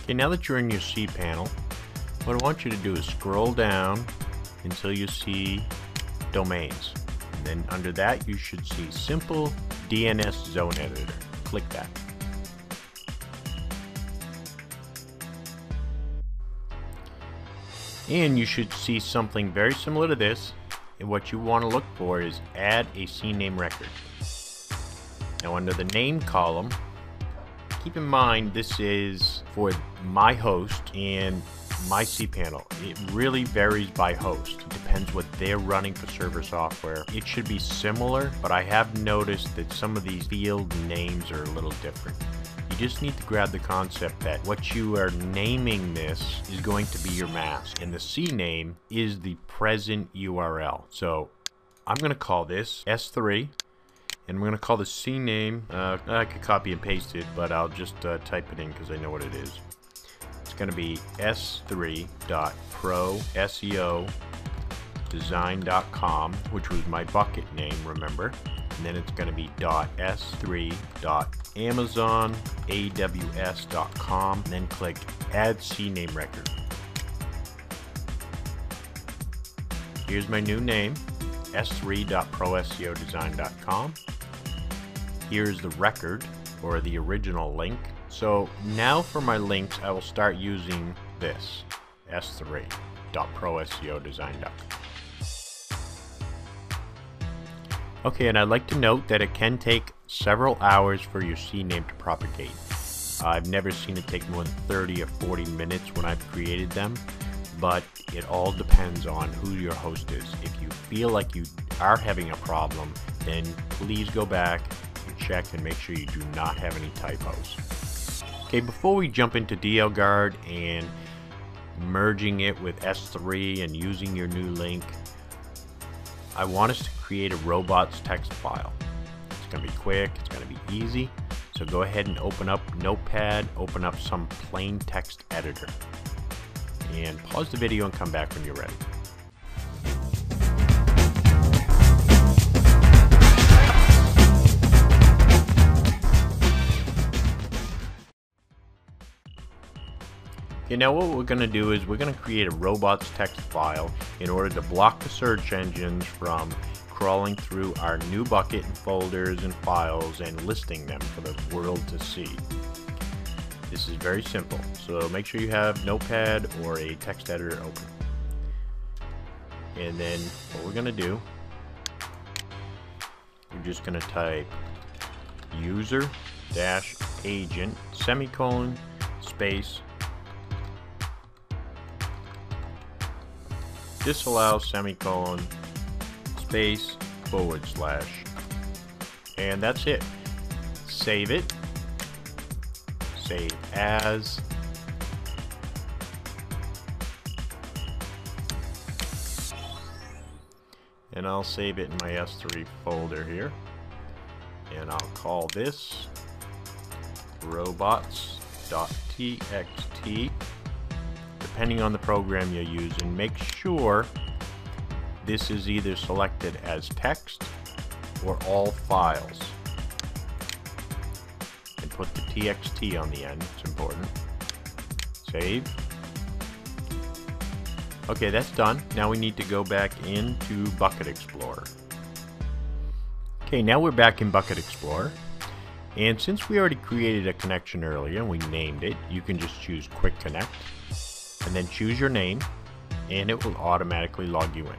Okay, now that you're in your C panel, what I want you to do is scroll down until you see domains. And then under that you should see Simple DNS Zone Editor. Click that. And you should see something very similar to this. And what you want to look for is add a CNAME record. Now under the name column, keep in mind this is for my host and my cPanel. It really varies by host. It depends what they're running for server software. It should be similar, but I have noticed that some of these field names are a little different. You just need to grab the concept that what you are naming this is going to be your mask, and the CNAME is the present URL. So I'm going to call this S3. And I'm going to call the CNAME, I could copy and paste it, but I'll just type it in because I know what it is. It's going to be s3.proseodesign.com, which was my bucket name, remember? And then it's going to be .s3.amazonaws.com, and then click Add CNAME Record. Here's my new name, s3.proseodesign.com. Here's the record, or the original link. So now for my links, I will start using this, s3.proseodesign.com. Okay, and I'd like to note that it can take several hours for your CNAME to propagate. I've never seen it take more than 30 or 40 minutes when I've created them, but it all depends on who your host is. If you feel like you are having a problem, then please go back and check and make sure you do not have any typos. Okay, before we jump into DLGuard and merging it with S3 and using your new link, I want us to create a robots text file. It's going to be quick, it's going to be easy, so go ahead and open up Notepad, open up some plain text editor, and pause the video and come back when you're ready. Okay, now what we're going to do is we're going to create a robots text file in order to block the search engines from crawling through our new bucket and folders and files and listing them for the world to see. This is very simple, so make sure you have Notepad or a text editor open. And then what we're going to do, we're just going to type user-agent semicolon space disallow semicolon space / and that's it. Save it, save as, and I'll save it in my S3 folder here, and I'll call this robots.txt. Depending on the program you're using, make sure this is either selected as text or all files. And put the txt on the end, it's important. Save. Okay, that's done. Now we need to go back into Bucket Explorer. Okay, now we're back in Bucket Explorer. And since we already created a connection earlier and we named it, you can just choose Quick Connect. And then choose your name, and it will automatically log you in.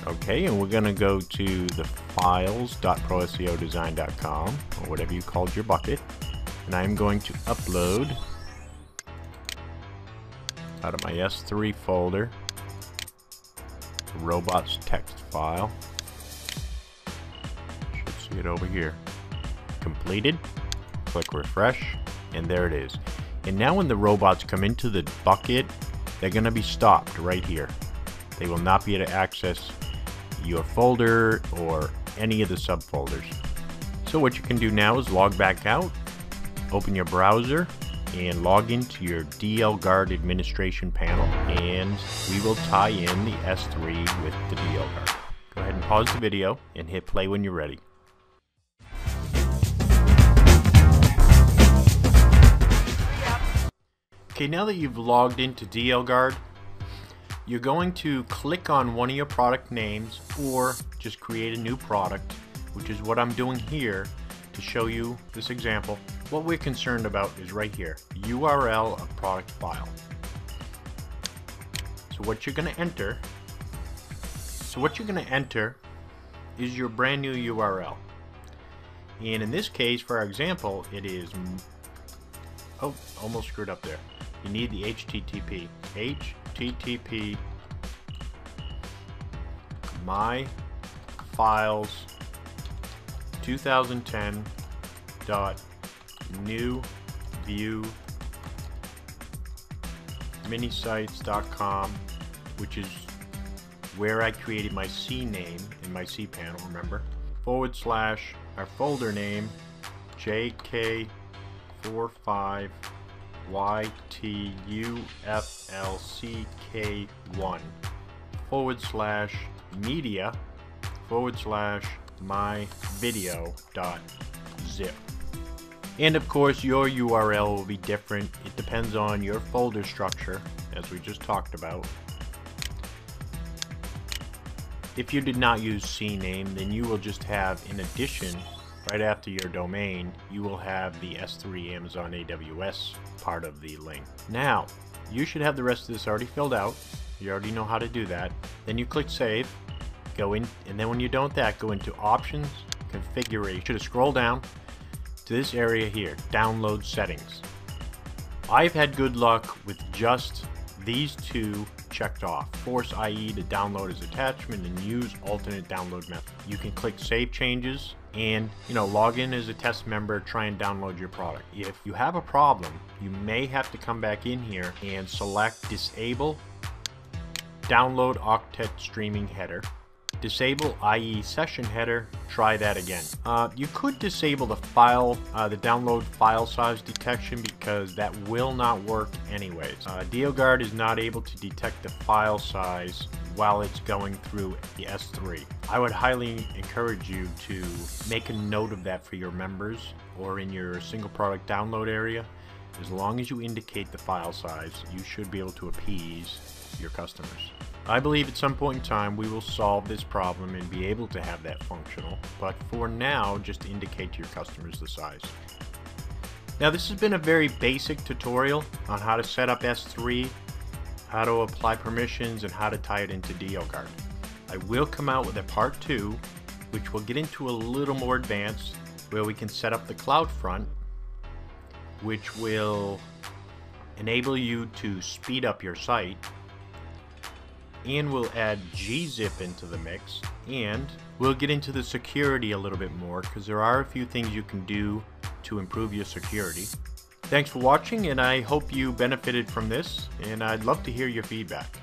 Okay, and we're going to go to the files.proseodesign.com, or whatever you called your bucket, and I'm going to upload out of my S3 folder robots text file. Should see it over here. Completed. Click refresh, and there it is. And now when the robots come into the bucket, they're going to be stopped right here. They will not be able to access your folder or any of the subfolders. So what you can do now is log back out, open your browser, and log into your DLGuard administration panel, and we will tie in the S3 with the DLGuard. Go ahead and pause the video and hit play when you're ready. Okay, now that you've logged into DLGuard, you're going to click on one of your product names or just create a new product, which is what I'm doing here to show you this example. What we're concerned about is right here, URL of product file. So what you're going to enter is your brand new URL. And in this case, for our example, it is, oh, almost screwed up there. You need the HTTP my files 2010 dot new view minisites.com, which is where I created my C name in my C panel, remember, / our folder name JK45 YTUFLCK1 / media / my video.zip. And of course your URL will be different. It depends on your folder structure, as we just talked about. If you did not use CNAME, then you will just have, in addition, right after your domain, you will have the S3 Amazon AWS part of the link. Now, you should have the rest of this already filled out. You already know how to do that. Then you click Save, go in, and then when you're done with that, go into Options, Configuration. You should have scrolled down to this area here, Download Settings. I've had good luck with just these two checked off. Force IE to download as attachment and use alternate download method. You can click Save Changes and log in as a test member, try and download your product. If you have a problem, you may have to come back in here and select Disable Download Octet Streaming Header. Disable IE Session Header, try that again. You could disable the download file size detection, because that will not work anyways. DLGuard is not able to detect the file size while it's going through the S3. I would highly encourage you to make a note of that for your members or in your single product download area. As long as you indicate the file size, you should be able to appease your customers. I believe at some point in time we will solve this problem and be able to have that functional, but for now just indicate to your customers the size. Now this has been a very basic tutorial on how to set up S3, how to apply permissions, and how to tie it into DLGuard. I will come out with a part 2 which will get into a little more advanced, where we can set up the CloudFront, which will enable you to speed up your site, and we'll add gzip into the mix, and we'll get into the security a little bit more, because there are a few things you can do to improve your security. Thanks for watching, and I hope you benefited from this, and I'd love to hear your feedback.